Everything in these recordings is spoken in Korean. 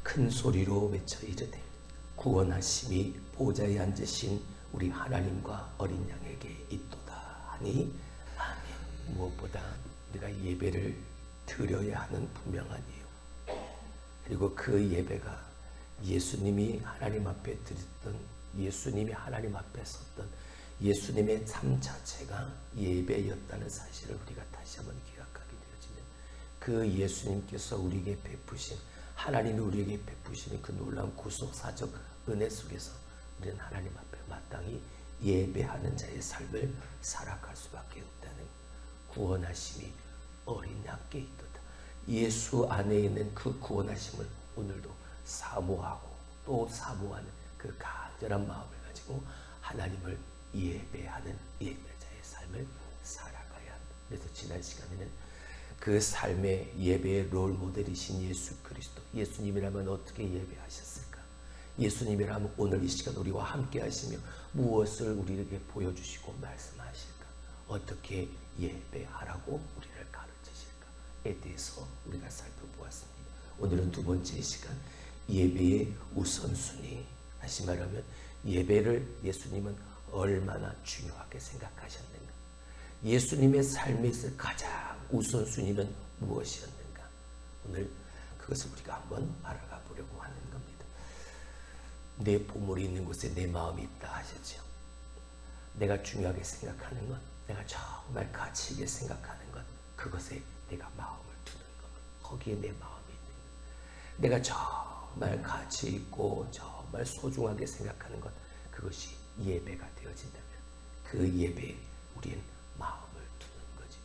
큰 소리로 외쳐 이르되 구원하심이 보좌에 앉으신 우리 하나님과 어린 양에게 있도다 하니 아멘. 무엇보다 우리가 예배를 드려야 하는 분명한 이유, 그리고 그 예배가 예수님이 하나님 앞에 드렸던, 예수님이 하나님 앞에 섰던 예수님의 삶 자체가 예배였다는 사실을 우리가 다시 한번 기억하게 되어지면, 그 예수님께서 우리에게 베푸신, 하나님이 우리에게 베푸시는 그 놀라운 구속사적 은혜 속에서 우리는 하나님 앞에 마땅히 예배하는 자의 삶을 살아갈 수밖에 없다는, 구원하심이 어린 양께 있도다. 예수 안에 있는 그 구원하심을 오늘도 사모하고 또 사모하는 그 간절한 마음을 가지고 하나님을 예배하는 예배자의 삶을 살아가야 한다. 그래서 지난 시간에는 그 삶의 예배의 롤 모델이신 예수 그리스도, 예수님이라면 어떻게 예배하셨을까? 예수님이라면 오늘 이 시간 우리와 함께 하시며 무엇을 우리에게 보여주시고 말씀하실까? 어떻게 예배하라고 우리를 가르치실까에 대해서 우리가 살펴보았습니다. 오늘은 두 번째 시간, 예배의 우선순위. 다시 말하면 예배를 예수님은 얼마나 중요하게 생각하셨는가? 예수님의 삶에서 가장 우선순위는 무엇이었는가? 오늘 그것을 우리가 한번 알아가 보려고 하는 겁니다. 내 보물이 있는 곳에 내 마음이 있다 하셨죠. 내가 중요하게 생각하는 것, 내가 정말 가치 있게 생각하는 것, 그것에 내가 마음을 두는 것, 거기에 내 마음이 있는 것. 내가 정말 가치 있고 정말 소중하게 생각하는 것, 그것이 예배가 되어진다면 그 예배에 우리는 마음을 두는 거지.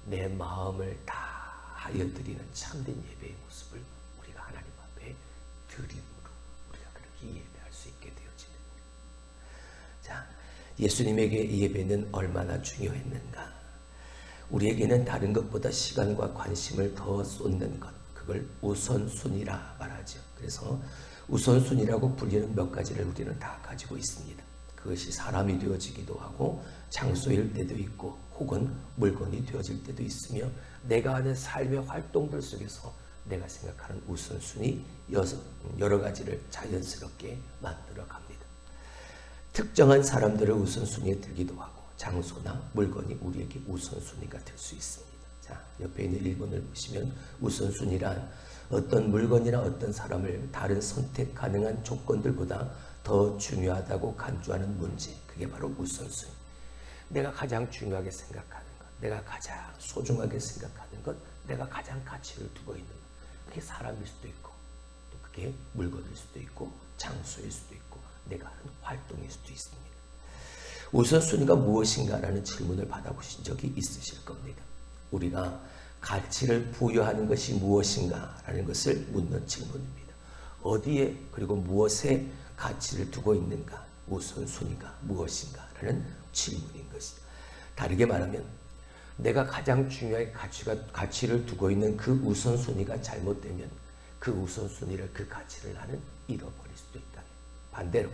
내 마음을 다하여 드리는 참된 예배의 모습을 우리가 하나님 앞에 드림으로 우리가 그렇게 예배할 수 있게 되어지는 거예요. 자, 예수님에게 예배는 얼마나 중요했는가? 우리에게는 다른 것보다 시간과 관심을 더 쏟는 것, 그걸 우선순위라 말하죠. 그래서 우선순위라고 불리는 몇 가지를 우리는 다 가지고 있습니다. 그것이 사람이 되어지기도 하고 장소일 때도 있고 혹은 물건이 되어질 때도 있으며, 내가 하는 삶의 활동들 속에서 내가 생각하는 우선순위 여러 가지를 자연스럽게 만들어 갑니다. 특정한 사람들을 우선순위에 들기도 하고 장소나 물건이 우리에게 우선순위가 될 수 있습니다. 자, 옆에 있는 1번을 보시면 우선순위란 어떤 물건이나 어떤 사람을 다른 선택 가능한 조건들보다 더 중요하다고 간주하는 문제, 그게 바로 우선순위. 내가 가장 중요하게 생각하는 것, 내가 가장 소중하게 생각하는 것, 내가 가장 가치를 두고 있는 것, 그게 사람일 수도 있고 또 그게 물건일 수도 있고 장소일 수도 있고 내가 하는 활동일 수도 있습니다. 우선순위가 무엇인가라는 질문을 받아보신 적이 있으실 겁니다. 우리가 가치를 부여하는 것이 무엇인가라는 것을 묻는 질문입니다. 어디에 그리고 무엇에 가치를 두고 있는가, 우선순위가 무엇인가라는 질문인 것이죠. 다르게 말하면 내가 가장 중요하게 가치를 두고 있는 그 우선순위가 잘못되면 그 우선순위를, 그 가치를 나는 잃어버릴 수도 있다. 반대로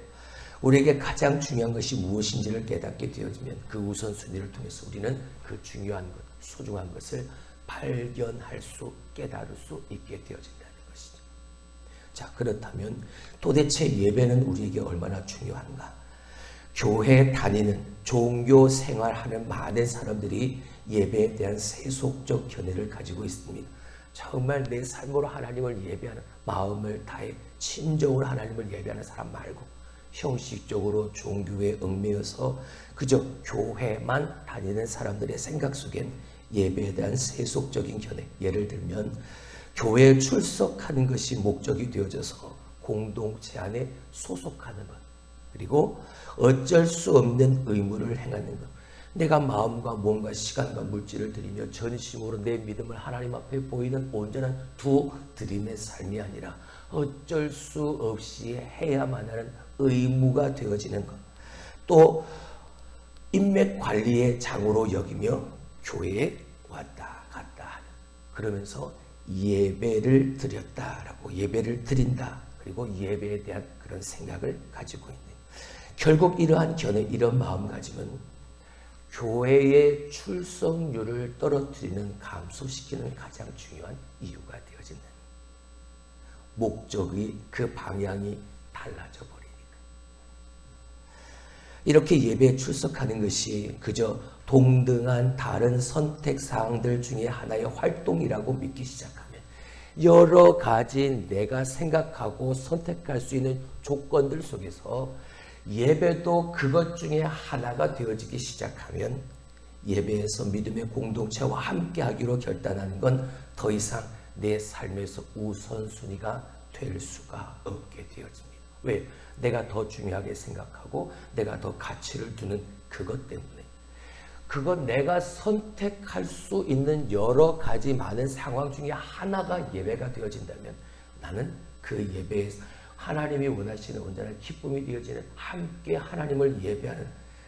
우리에게 가장 중요한 것이 무엇인지를 깨닫게 되어지면 그 우선순위를 통해서 우리는 그 중요한 것, 소중한 것을 발견할 수, 깨달을 수 있게 되어진다는 것이죠. 자, 그렇다면 도대체 예배는 우리에게 얼마나 중요한가? 교회 다니는, 종교 생활하는 많은 사람들이 예배에 대한 세속적 견해를 가지고 있습니다. 정말 내 삶으로 하나님을 예배하는, 마음을 다해 심정으로 하나님을 예배하는 사람 말고 형식적으로 종교에 얽매여서 그저 교회만 다니는 사람들의 생각 속엔 예배에 대한 세속적인 견해, 예를 들면 교회에 출석하는 것이 목적이 되어져서 공동체 안에 소속하는 것, 그리고 어쩔 수 없는 의무를 행하는 것, 내가 마음과 몸과 시간과 물질을 들이며 전심으로 내 믿음을 하나님 앞에 보이는 온전한 두 드림의 삶이 아니라 어쩔 수 없이 해야만 하는 의무가 되어지는 것, 또 인맥 관리의 장으로 여기며 교회에 왔다 갔다 하는, 그러면서 예배를 드렸다라고, 예배를 드린다, 그리고 예배에 대한 그런 생각을 가지고 있는, 결국 이러한 견해, 이런 마음가짐은 교회의 출석률을 떨어뜨리는, 감소시키는 가장 중요한 이유가 되어진다. 목적이 그 방향이 달라져 버립니다. 이렇게 예배에 출석하는 것이 그저 동등한 다른 선택 사항들 중에 하나의 활동이라고 믿기 시작합니다. 여러 가지 내가 생각하고 선택할 수 있는 조건들 속에서 예배도 그것 중에 하나가 되어지기 시작하면 예배에서 믿음의 공동체와 함께하기로 결단하는 건 더 이상 내 삶에서 우선순위가 될 수가 없게 되어집니다. 왜? 내가 더 중요하게 생각하고 내가 더 가치를 두는 그것 때문에. 그건 내가 선택할 수 있는 여러 가지 많은 상황 중에 하나가 예배가 되어진다면 나는 그 예배에서 하나님이 원하시는 온전한 기쁨이 되어지는 함께 하나님을 예배하는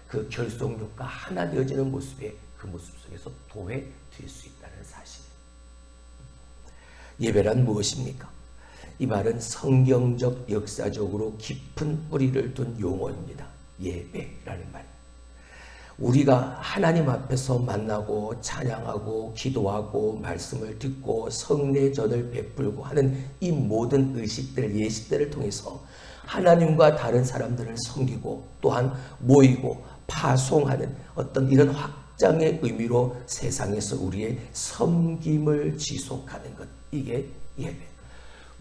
그 결속력과 하나 되어지는 모습에 그 모습 속에서 도회될 수 있다는 사실. 예배란 무엇입니까? 이 말은 성경적 역사적으로 깊은 뿌리를 둔 용어입니다. 예배라는 말. 우리가 하나님 앞에서 만나고 찬양하고 기도하고 말씀을 듣고 성례전을 베풀고 하는 이 모든 의식들, 예식들을 통해서 하나님과 다른 사람들을 섬기고 또한 모이고 파송하는 어떤 이런 확장의 의미로 세상에서 우리의 섬김을 지속하는 것, 이게 예배.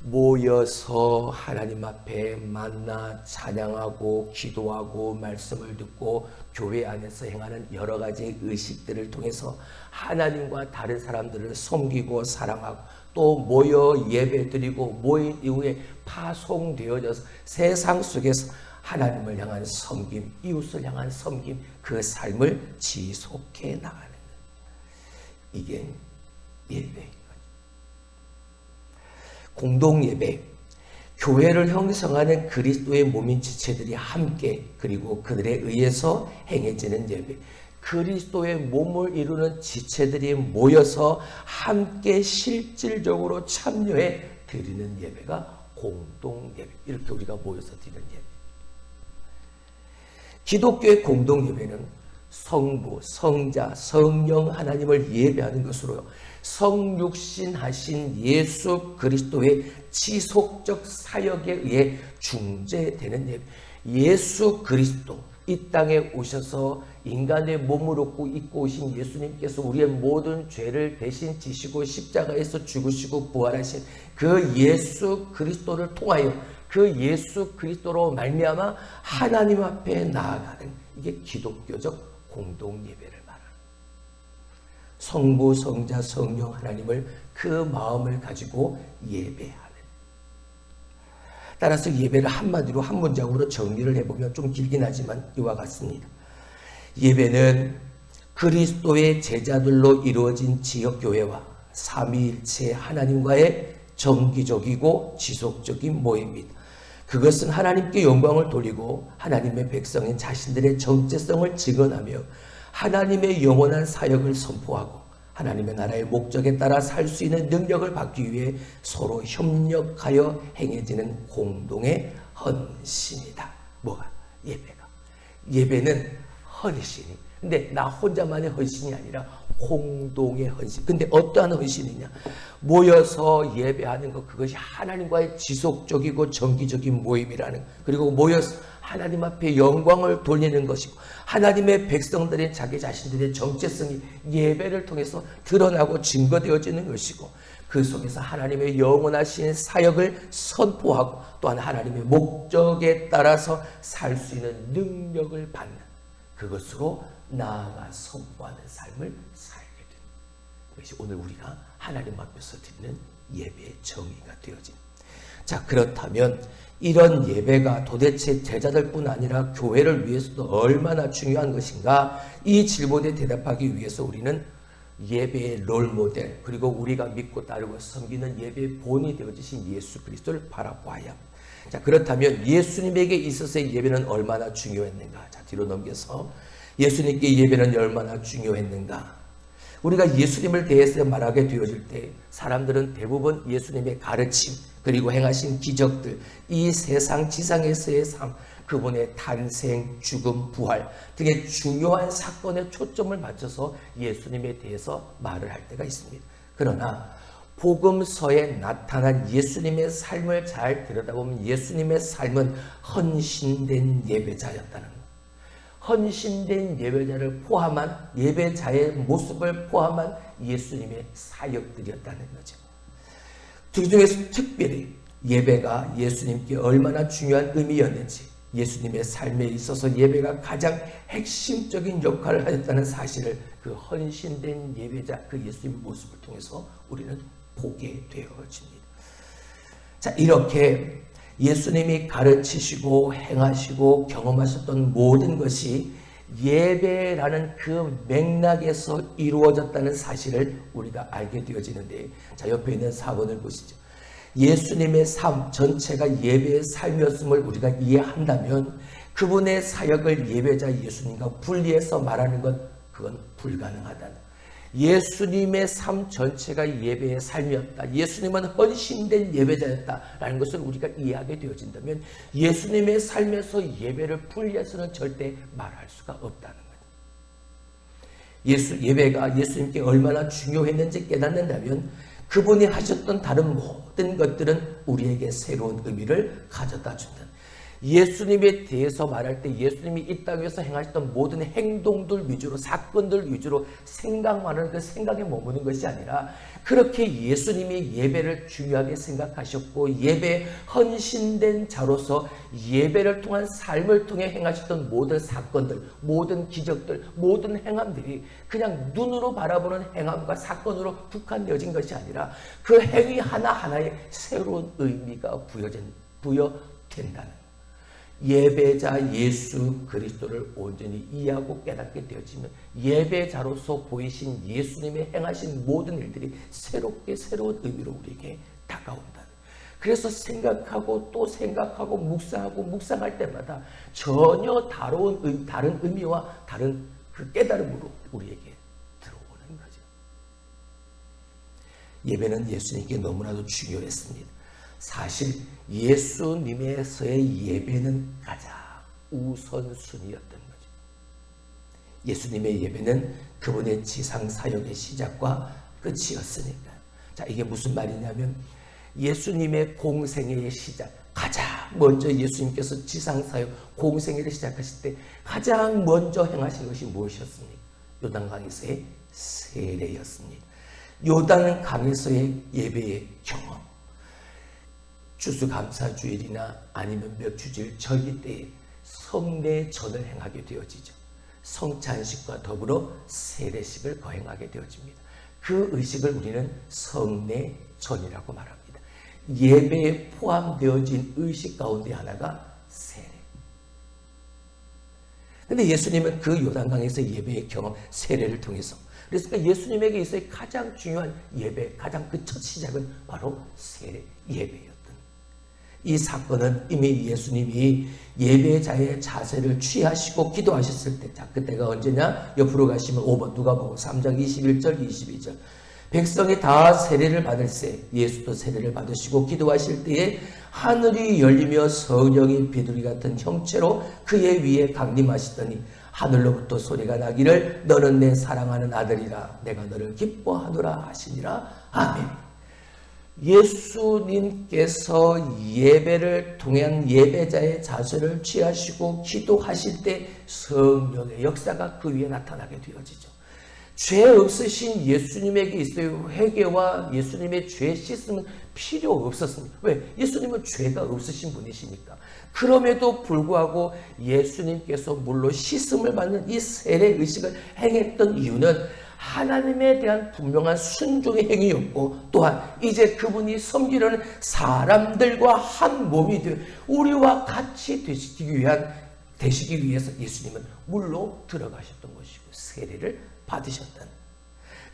모여서 하나님 앞에 만나 찬양하고 기도하고 말씀을 듣고 교회 안에서 행하는 여러 가지 의식들을 통해서 하나님과 다른 사람들을 섬기고 사랑하고 또 모여 예배드리고 모인 이후에 파송되어져서 세상 속에서 하나님을 향한 섬김, 이웃을 향한 섬김, 그 삶을 지속해 나가는 것. 이게 예배. 공동예배, 교회를 형성하는 그리스도의 몸인 지체들이 함께 그리고 그들에 의해서 행해지는 예배, 그리스도의 몸을 이루는 지체들이 모여서 함께 실질적으로 참여해 드리는 예배가 공동예배. 이렇게 우리가 모여서 드리는 예배. 기독교의 공동예배는 성부, 성자, 성령 하나님을 예배하는 것으로요. 성육신하신 예수 그리스도의 지속적 사역에 의해 중재되는 예배. 예수 그리스도 이 땅에 오셔서 인간의 몸을 입고 오신 예수님께서 우리의 모든 죄를 대신 지시고 십자가에서 죽으시고 부활하신 그 예수 그리스도를 통하여 그 예수 그리스도로 말미암아 하나님 앞에 나아가는, 이게 기독교적 공동예배를 말합니다. 성부, 성자, 성령 하나님을 그 마음을 가지고 예배하는. 따라서 예배를 한마디로 한 문장으로 정리를 해보면 좀 길긴 하지만 이와 같습니다. 예배는 그리스도의 제자들로 이루어진 지역교회와 삼위일체 하나님과의 정기적이고 지속적인 모임입니다. 그것은 하나님께 영광을 돌리고 하나님의 백성인 자신들의 정체성을 증언하며 하나님의 영원한 사역을 선포하고 하나님의 나라의 목적에 따라 살 수 있는 능력을 받기 위해 서로 협력하여 행해지는 공동의 헌신이다. 뭐가? 예배가. 예배는 헌신이. 근데 나 혼자만의 헌신이 아니라 공동의 헌신. 근데 어떠한 헌신이냐? 모여서 예배하는 것, 그것이 하나님과의 지속적이고 정기적인 모임이라는 것. 그리고 모여서 하나님 앞에 영광을 돌리는 것이고 하나님의 백성들의 자기 자신들의 정체성이 예배를 통해서 드러나고 증거되어지는 것이고 그 속에서 하나님의 영원하신 사역을 선포하고 또한 하나님의 목적에 따라서 살 수 있는 능력을 받는 그것으로 나아가 선포하는 삶을 살게 됩니다. 그것이 오늘 우리가 하나님 앞에서 드리는 예배의 정의가 되어집니다. 자, 그렇다면 이런 예배가 도대체 제자들뿐 아니라 교회를 위해서도 얼마나 중요한 것인가? 이 질문에 대답하기 위해서 우리는 예배의 롤모델, 그리고 우리가 믿고 따르고 섬기는 예배의 본이 되어주신 예수 그리스도를 바라보아야 합니다. 자, 그렇다면 예수님에게 있어서의 예배는 얼마나 중요했는가? 자, 뒤로 넘겨서 예수님께 예배는 얼마나 중요했는가? 우리가 예수님을 대해서 말하게 되어질 때 사람들은 대부분 예수님의 가르침 그리고 행하신 기적들, 이 세상 지상에서의 삶, 그분의 탄생, 죽음, 부활 등의 중요한 사건에 초점을 맞춰서 예수님에 대해서 말을 할 때가 있습니다. 그러나 복음서에 나타난 예수님의 삶을 잘 들여다보면 예수님의 삶은 헌신된 예배자였다는 것. 헌신된 예배자를 포함한 예배자의 모습을 포함한 예수님의 사역들이었다는 거죠. 그 중에서 특별히 예배가 예수님께 얼마나 중요한 의미였는지, 예수님의 삶에 있어서 예배가 가장 핵심적인 역할을 하였다는 사실을 그 헌신된 예배자, 그 예수님의 모습을 통해서 우리는 보게 되어집니다. 자, 이렇게 예수님이 가르치시고 행하시고 경험하셨던 모든 것이 예배라는 그 맥락에서 이루어졌다는 사실을 우리가 알게 되어지는데, 자, 옆에 있는 4번을 보시죠. 예수님의 삶 전체가 예배의 삶이었음을 우리가 이해한다면 그분의 사역을 예배자 예수님과 분리해서 말하는 건 그건 불가능하다. 예수님의 삶 전체가 예배의 삶이었다. 예수님은 헌신된 예배자였다라는 것을 우리가 이해하게 되어진다면 예수님의 삶에서 예배를 분리해서는 절대 말할 수가 없다는 거예요. 예배가 예수님께 얼마나 중요했는지 깨닫는다면 그분이 하셨던 다른 모든 것들은 우리에게 새로운 의미를 가져다 준다. 예수님에 대해서 말할 때 예수님이 이 땅에서 행하셨던 모든 행동들 위주로, 사건들 위주로 생각만하는 그 생각에 머무는 것이 아니라 그렇게 예수님이 예배를 중요하게 생각하셨고 예배에 헌신된 자로서 예배를 통한 삶을 통해 행하셨던 모든 사건들, 모든 기적들, 모든 행함들이 그냥 눈으로 바라보는 행함과 사건으로 국한되어진 것이 아니라 그 행위 하나하나에 새로운 의미가 부여된다는 예배자 예수 그리스도를 온전히 이해하고 깨닫게 되어지면 예배자로서 보이신 예수님의 행하신 모든 일들이 새롭게 새로운 의미로 우리에게 다가온다. 그래서 생각하고 또 생각하고 묵상할 때마다 전혀 다른 의미와 다른 그 깨달음으로 우리에게 들어오는 거죠. 예배는 예수님께 너무나도 중요했습니다. 사실 예수님에서의 예배는 가장 우선순위였던 거죠. 예수님의 예배는 그분의 지상 사역의 시작과 끝이었으니까. 자, 이게 무슨 말이냐면 예수님의 공생애의 시작, 가장 먼저 예수님께서 지상 사역 공생애를 시작하실 때 가장 먼저 행하신 것이 무엇이었습니까? 요단강에서의 세례였습니다. 요단강에서의 예배의 경험. 추수감사주일이나 아니면 몇주질 절기 때에 성례전을 행하게 되어지죠. 성찬식과 더불어 세례식을 거행하게 되어집니다. 그 의식을 우리는 성례전이라고 말합니다. 예배에 포함되어진 의식 가운데 하나가 세례. 그런데 예수님은 그 요단강에서 예배의 경험, 세례를 통해서, 그래서 예수님에게 있어서 가장 중요한 예배, 가장 그 첫 시작은 바로 세례, 예배예요. 이 사건은 이미 예수님이 예배자의 자세를 취하시고 기도하셨을 때, 자, 그때가 언제냐? 옆으로 가시면 5번 누가복음 3장 21절 22절. 백성이 다 세례를 받을세, 예수도 세례를 받으시고 기도하실 때에 하늘이 열리며 성령이 비둘기 같은 형체로 그의 위에 강림하시더니 하늘로부터 소리가 나기를 너는 내 사랑하는 아들이라 내가 너를 기뻐하노라 하시니라. 아멘. 예수님께서 예배를 통한 예배자의 자세를 취하시고 기도하실 때 성령의 역사가 그 위에 나타나게 되어지죠. 죄 없으신 예수님에게 있어요. 회개와 예수님의 죄 씻음은 필요 없었습니다. 왜? 예수님은 죄가 없으신 분이시니까. 그럼에도 불구하고 예수님께서 물로 씻음을 받는 이 세례 의식을 행했던 이유는 하나님에 대한 분명한 순종의 행위였고, 또한 이제 그분이 섬기려는 사람들과 한 몸이 되어 우리와 같이 되시기 위해서 예수님은 물로 들어가셨던 것이고 세례를 받으셨다는,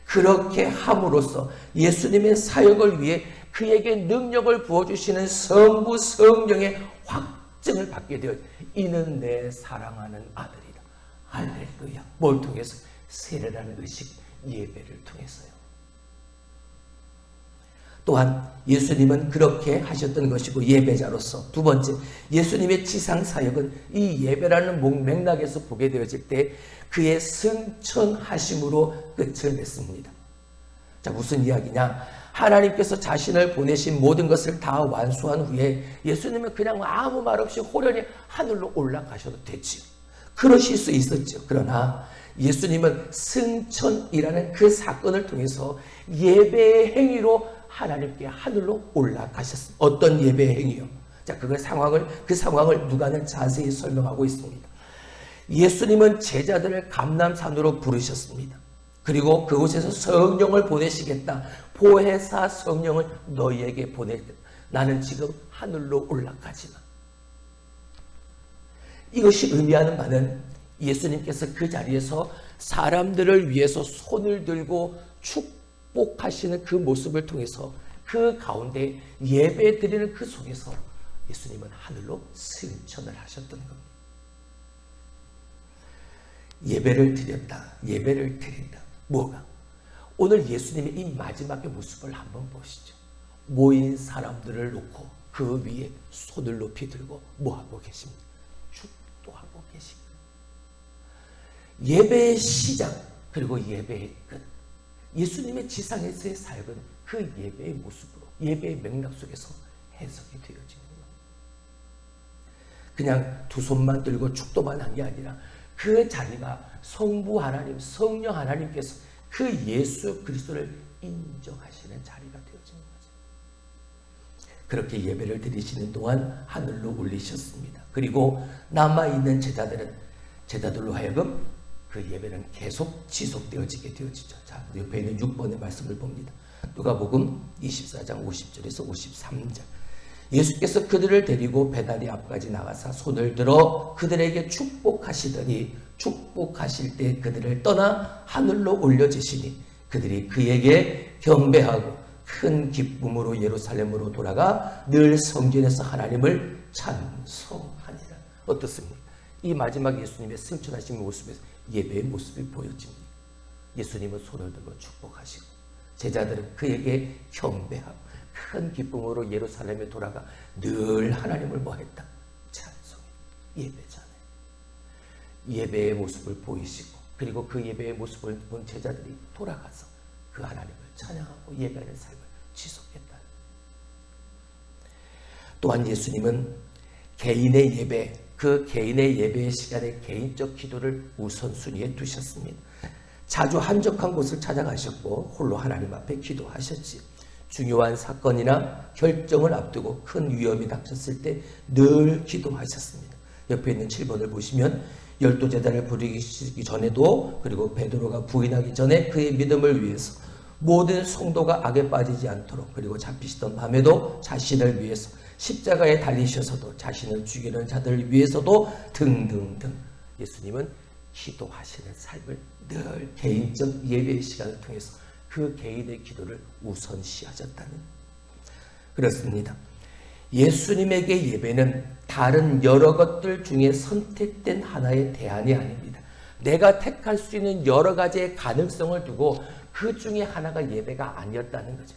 그렇게 함으로써 예수님의 사역을 위해 그에게 능력을 부어주시는 성부 성령의 확증을 받게 되어 이는 내 사랑하는 아들이다. 할렐루야. 뭘 통해서? 세례라는 의식, 예배를 통해서요. 또한 예수님은 그렇게 하셨던 것이고 예배자로서 두 번째, 예수님의 지상 사역은 이 예배라는 맥락에서 보게 되어질 때 그의 승천하심으로 끝을 맺습니다. 자, 무슨 이야기냐? 하나님께서 자신을 보내신 모든 것을 다 완수한 후에 예수님은 그냥 아무 말 없이 호련히 하늘로 올라가셔도 되지. 그러실 수 있었죠. 그러나 예수님은 승천이라는 그 사건을 통해서 예배의 행위로 하나님께 하늘로 올라가셨습니다. 어떤 예배의 행위요? 자, 그 상황을 누가는 자세히 설명하고 있습니다. 예수님은 제자들을 감람산으로 부르셨습니다. 그리고 그곳에서 성령을 보내시겠다. 보혜사 성령을 너희에게 보내겠다. 나는 지금 하늘로 올라가지마. 이것이 의미하는 바는 예수님께서 그 자리에서 사람들을 위해서 손을 들고 축복하시는 그 모습을 통해서 그 가운데 예배 드리는 그 속에서 예수님은 하늘로 승천을 하셨던 겁니다. 예배를 드렸다. 예배를 드린다. 뭐가? 오늘 예수님의 이 마지막의 모습을 한번 보시죠. 모인 사람들을 놓고 그 위에 손을 높이 들고 뭐하고 계십니까? 축도하고 계십니다. 예배의 시작 그리고 예배의 끝. 예수님의 지상에서의 사역은 그 예배의 모습으로 예배의 맥락 속에서 해석이 되어지는 겁니다. 그냥 두 손만 들고 축도만 한 게 아니라 그 자리가 성부 하나님, 성령 하나님께서 그 예수 그리스도를 인정하시는 자리가 되어지는 거죠. 그렇게 예배를 드리시는 동안 하늘로 올리셨습니다. 그리고 남아있는 제자들로 하여금 그 예배는 계속 지속되어지게 되어지죠. 자, 옆에 있는 6번의 말씀을 봅니다. 누가복음 24장 50절에서 53절. 예수께서 그들을 데리고 베다니 앞까지 나가사 손을 들어 그들에게 축복하시더니 축복하실 때 그들을 떠나 하늘로 올려지시니 그들이 그에게 경배하고 큰 기쁨으로 예루살렘으로 돌아가 늘 성전에서 하나님을 찬송하니라. 어떻습니까? 이 마지막 예수님의 승천하신 모습에서 예배의 모습이 보여집니다. 예수님은 손을 들고 축복하시고 제자들은 그에게 경배하고 큰 기쁨으로 예루살렘에 돌아가 늘 하나님을 뭐했다? 찬송해. 예배잖아요. 예배의 모습을 보이시고 그리고 그 예배의 모습을 본 제자들이 돌아가서 그 하나님을 찬양하고 예배하는 삶을 지속했다. 또한 예수님은 개인의 예배, 그 개인의 예배의 시간에 개인적 기도를 우선순위에 두셨습니다. 자주 한적한 곳을 찾아가셨고 홀로 하나님 앞에 기도하셨지. 중요한 사건이나 결정을 앞두고 큰 위험이 닥쳤을 때 늘 기도하셨습니다. 옆에 있는 7번을 보시면 12제자를 부르시기 전에도 그리고 베드로가 부인하기 전에 그의 믿음을 위해서 모든 성도가 악에 빠지지 않도록 그리고 잡히시던 밤에도 자신을 위해서 십자가에 달리셔서도 자신을 죽이는 자들을 위해서도 등등등 예수님은 기도하시는 삶을 늘 개인적 예배의 시간을 통해서 그 개인의 기도를 우선시하셨다는 그렇습니다. 예수님에게 예배는 다른 여러 것들 중에 선택된 하나의 대안이 아닙니다. 내가 택할 수 있는 여러 가지의 가능성을 두고 그 중에 하나가 예배가 아니었다는 거죠.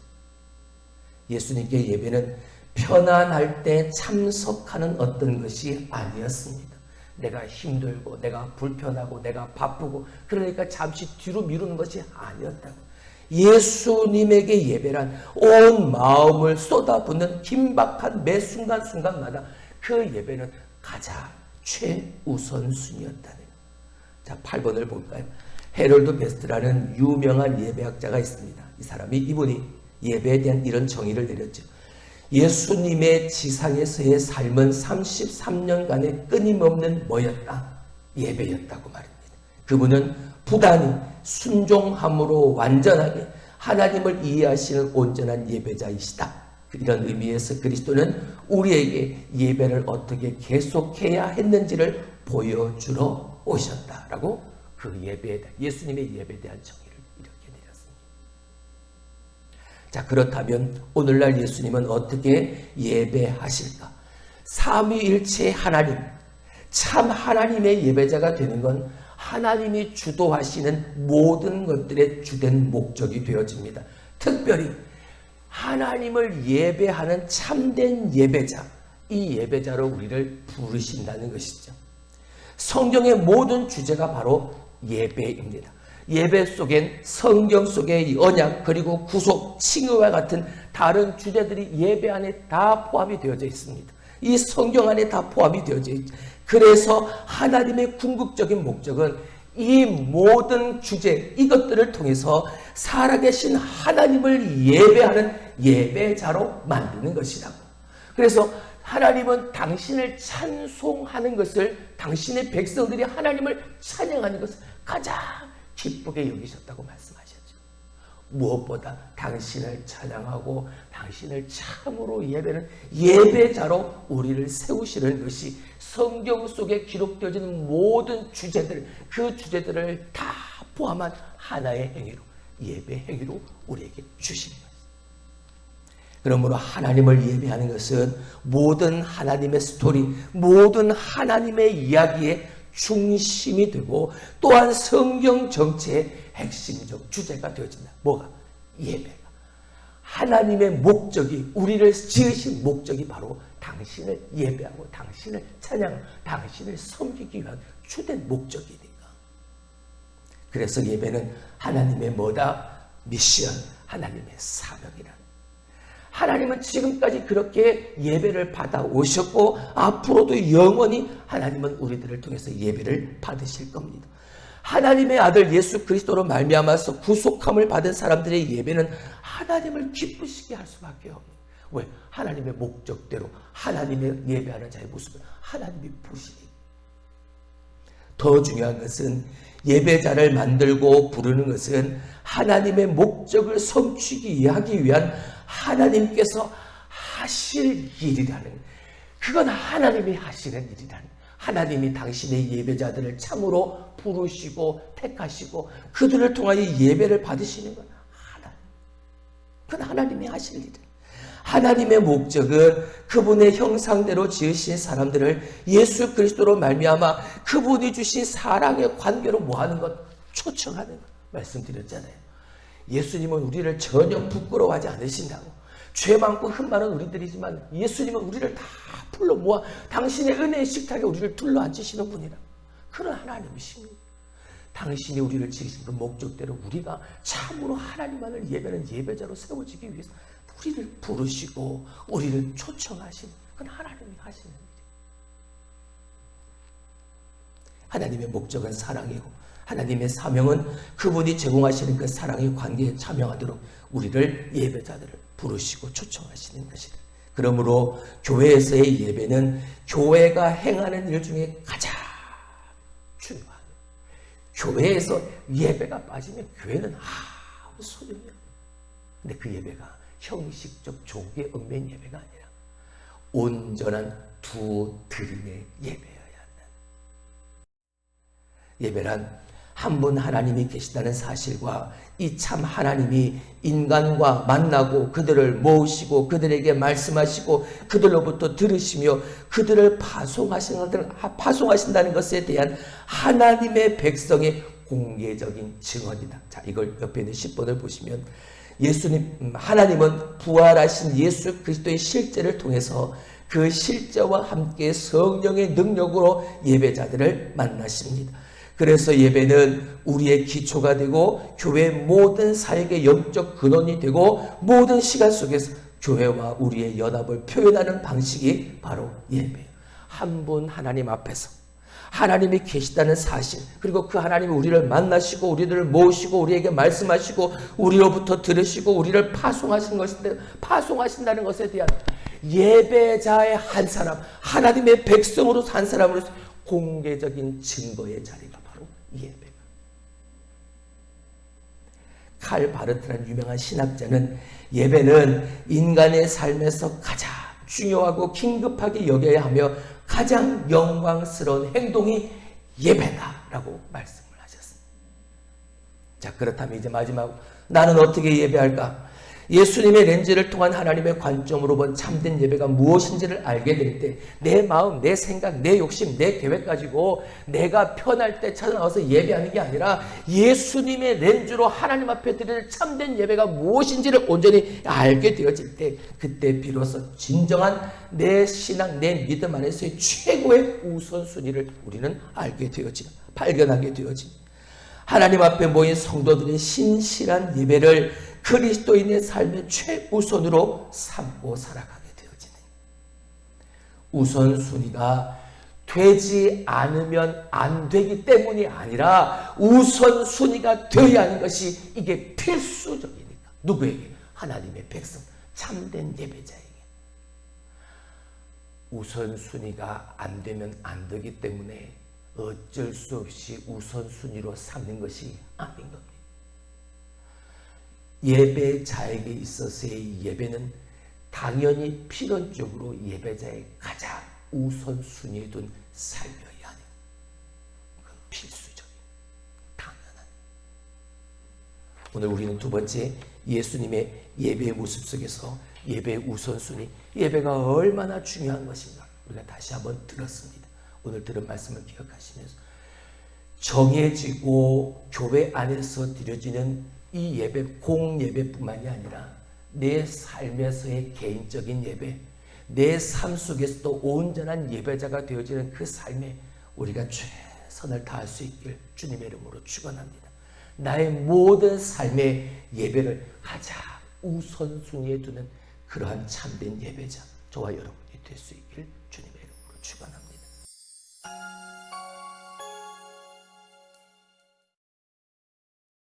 예수님께 예배는 편안할 때 참석하는 어떤 것이 아니었습니다. 내가 힘들고 내가 불편하고 내가 바쁘고 그러니까 잠시 뒤로 미루는 것이 아니었다고. 예수님에게 예배란 온 마음을 쏟아붓는 긴박한 매 순간순간마다 그 예배는 가장 최우선순위였다는. 자, 8번을 볼까요? 헤롤드 베스트라는 유명한 예배학자가 있습니다. 이분이 예배에 대한 이런 정의를 내렸죠. 예수님의 지상에서의 삶은 33년간의 끊임없는 뭐였다? 예배였다고 말입니다. 그분은 부단히 순종함으로 완전하게 하나님을 이해하시는 온전한 예배자이시다. 이런 의미에서 그리스도는 우리에게 예배를 어떻게 계속해야 했는지를 보여주러 오셨다라고 그 예배에 대한 예수님의 예배에 대한 정의를 이렇게 내렸습니다. 자, 그렇다면 오늘날 예수님은 어떻게 예배하실까? 삼위일체 하나님, 참 하나님의 예배자가 되는 건 하나님이 주도하시는 모든 것들의 주된 목적이 되어집니다. 특별히 하나님을 예배하는 참된 예배자, 이 예배자로 우리를 부르신다는 것이죠. 성경의 모든 주제가 바로 예배입니다. 예배 속엔 성경 속의 언약 그리고 구속, 칭의와 같은 다른 주제들이 예배 안에 다 포함이 되어져 있습니다. 이 성경 안에 다 포함이 되어져 있죠. 그래서 하나님의 궁극적인 목적은 이 모든 주제, 이것들을 통해서 살아계신 하나님을 예배하는 예배자로 만드는 것이라고. 그래서 하나님은 당신을 찬송하는 것을, 당신의 백성들이 하나님을 찬양하는 것을 가장 기쁘게 여기셨다고 말씀하셨죠. 무엇보다 당신을 찬양하고 당신을 참으로 예배는 예배자로 우리를 세우시는 것이 성경 속에 기록되어지는 모든 주제들, 그 주제들을 다 포함한 하나의 행위로, 예배 행위로 우리에게 주신 것입니다. 그러므로 하나님을 예배하는 것은 모든 하나님의 스토리, 모든 하나님의 이야기의 중심이 되고 또한 성경 전체의 핵심적 주제가 되어진다. 뭐가? 예배가. 하나님의 목적이, 우리를 지으신 목적이 바로 당신을 예배하고 당신을 찬양하고 당신을 섬기기 위한 주된 목적이니까. 그래서 예배는 하나님의 뭐다? 미션, 하나님의 사명이라. 하나님은 지금까지 그렇게 예배를 받아오셨고 앞으로도 영원히 하나님은 우리들을 통해서 예배를 받으실 겁니다. 하나님의 아들 예수 그리스도로 말미암아서 구속함을 받은 사람들의 예배는 하나님을 기쁘시게 할 수밖에 없는. 왜? 하나님의 목적대로 하나님의 예배하는 자의 모습을 하나님이 보시니. 더 중요한 것은 예배자를 만들고 부르는 것은 하나님의 목적을 성취하기 위한 하나님께서 하실 일이라는, 그건 하나님이 하시는 일이라는, 하나님이 당신의 예배자들을 참으로 부르시고 택하시고 그들을 통하여 예배를 받으시는 건 하나님. 그건 하나님이 하실 일이에요. 하나님의 목적은 그분의 형상대로 지으신 사람들을 예수 그리스도로 말미암아 그분이 주신 사랑의 관계로 뭐하는 것? 초청하는 것. 말씀드렸잖아요. 예수님은 우리를 전혀 부끄러워하지 않으신다고. 죄 많고 흠 많은 우리들이지만 예수님은 우리를 다 풀러 모아 당신의 은혜의 식탁에 우리를 둘러앉히시는 분이라. 그런 하나님이십니다. 당신이 우리를 지으신 그 목적대로 우리가 참으로 하나님만을 예배하는 예배자로 세워지기 위해서 우리를 부르시고 우리를 초청하시는, 그건 하나님이 하시는 일이에요. 하나님의 목적은 사랑이고 하나님의 사명은 그분이 제공하시는 그 사랑의 관계에 참여하도록 우리를 예배자들을 부르시고 초청하시는 것이다. 그러므로 교회에서의 예배는 교회가 행하는 일 중에 가장 중요한, 교회에서 예배가 빠지면 교회는 아무 소용이 없어요. 근데 그 예배가 형식적 종교에 얽매인 예배가 아니라 온전한 두 드림의 예배여야 한다. 예배란 한 분 하나님이 계시다는 사실과 이 참 하나님이 인간과 만나고 그들을 모으시고 그들에게 말씀하시고 그들로부터 들으시며 그들을 파송하신다는 것에 대한 하나님의 백성의 공개적인 증언이다. 자, 이걸 옆에 있는 10번을 보시면 하나님은 부활하신 예수 그리스도의 실제를 통해서 그 실제와 함께 성령의 능력으로 예배자들을 만나십니다. 그래서 예배는 우리의 기초가 되고 교회의 모든 사역의 영적 근원이 되고 모든 시간 속에서 교회와 우리의 연합을 표현하는 방식이 바로 예배예요. 한 분 하나님 앞에서 하나님이 계시다는 사실, 그리고 그 하나님이 우리를 만나시고 우리들을 모으시고 우리에게 말씀하시고 우리로부터 들으시고 우리를 파송하신다는 것에 대한 예배자의 한 사람, 하나님의 백성으로 한 사람으로서 공개적인 증거의 자리가 바로 예배가. 칼 바르트라는 유명한 신학자는 예배는 인간의 삶에서 가장 중요하고 긴급하게 여겨야 하며 가장 영광스러운 행동이 예배다라고 말씀을 하셨습니다. 자, 그렇다면 이제 마지막, 나는 어떻게 예배할까? 예수님의 렌즈를 통한 하나님의 관점으로 본 참된 예배가 무엇인지를 알게 될 때 내 마음, 내 생각, 내 욕심, 내 계획 가지고 내가 편할 때 찾아나와서 예배하는 게 아니라 예수님의 렌즈로 하나님 앞에 드릴 참된 예배가 무엇인지를 온전히 알게 되어질 때 그때 비로소 진정한 내 신앙, 내 믿음 안에서의 최고의 우선순위를 우리는 알게 되어지고 발견하게 되어집니다. 하나님 앞에 모인 성도들의 신실한 예배를 그리스도인의 삶의 최우선으로 삼고 살아가게 되어지는, 우선순위가 되지 않으면 안 되기 때문이 아니라 우선순위가 되어야 하는 것이 이게 필수적이니까. 누구에게? 하나님의 백성, 참된 예배자에게. 우선순위가 안 되면 안 되기 때문에 어쩔 수 없이 우선순위로 삼는 것이 아닌 겁니다. 예배자에게 있어서의 예배는 당연히 필연적으로 예배자의 가장 우선순위에 둔 삶이어야 하는, 그건 필수적인, 당연한. 오늘 우리는 두 번째, 예수님의 예배의 모습 속에서 예배의 우선순위, 예배가 얼마나 중요한 것인가 우리가 다시 한번 들었습니다. 오늘 들은 말씀을 기억하시면서 정해지고 교회 안에서 드려지는 이 예배, 공예배뿐만이 아니라 내 삶에서의 개인적인 예배, 내 삶 속에서도 온전한 예배자가 되어지는 그 삶에 우리가 최선을 다할 수 있길 주님의 이름으로 축원합니다. 나의 모든 삶의 예배를 가장 우선순위에 두는 그러한 참된 예배자, 저와 여러분이 될 수 있길